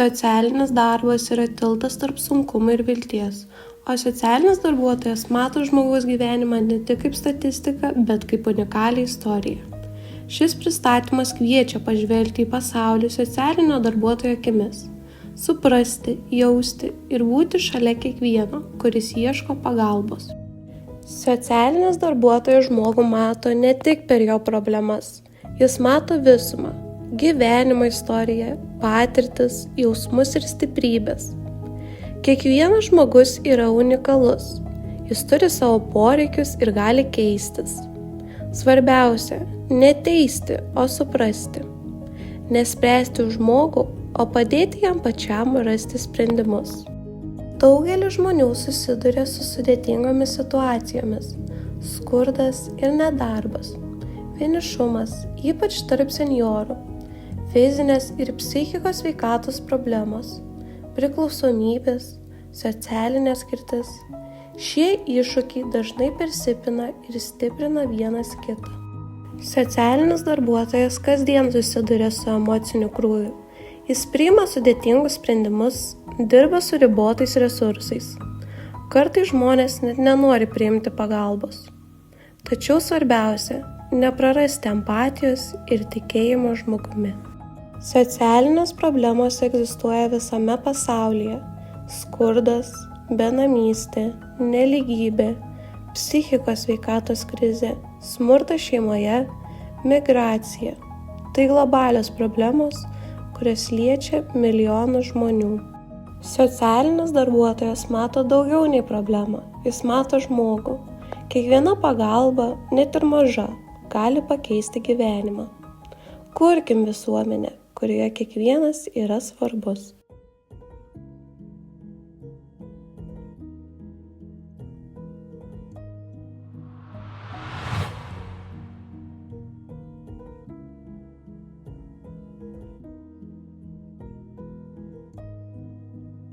Socialinis darbas yra tiltas tarp sunkumų ir vilties, o socialinis darbuotojas mato žmogaus gyvenimą ne tik kaip statistiką, bet kaip unikalią istoriją. Šis pristatymas kviečia pažvelgti į pasaulį socialinio darbuotojo akimis, suprasti, jausti ir būti šalia kiekvieno, kuris ieško pagalbos. Socialinis darbuotojas žmogų mato ne tik per jo problemas, jis mato visumą, gyvenimo istoriją, patirtis, jausmus ir stiprybės. Kiekvienas žmogus yra unikalus, jis turi savo poreikius ir gali keistis. Svarbiausia – ne teisti, o suprasti. Nespręsti už žmogų, o padėti jam pačiam rasti sprendimus. Daugelis žmonių susiduria su sudėtingomis situacijomis – skurdas ir nedarbas, vienišumas, ypač tarp senjorų, fizinės ir psichikos sveikatos problemos, priklausomybės, socialinė atskirtis. Šie iššūkiai dažnai persipina ir stiprina vienas kitą. Socialinis darbuotojas kasdien susiduria su emociniu krūviu. Jis priima sudėtingus sprendimus, dirba su ribotais resursais. Kartais žmonės net nenori priimti pagalbos. Tačiau svarbiausia – neprarasti empatijos ir tikėjimo žmogumi. Socialinės problemos egzistuoja visame pasaulyje – skurdas, benamystė, nelygybė, psichikos sveikatos krizė, smurtas šeimoje, migracija. Tai globalios problemos, kurias liečia milijonus žmonių. Socialinis darbuotojas mato daugiau nei problemą, jis mato žmogų. Kiekviena pagalba, net ir maža, gali pakeisti gyvenimą. Kurkim visuomenę, kurioje kiekvienas yra svarbus.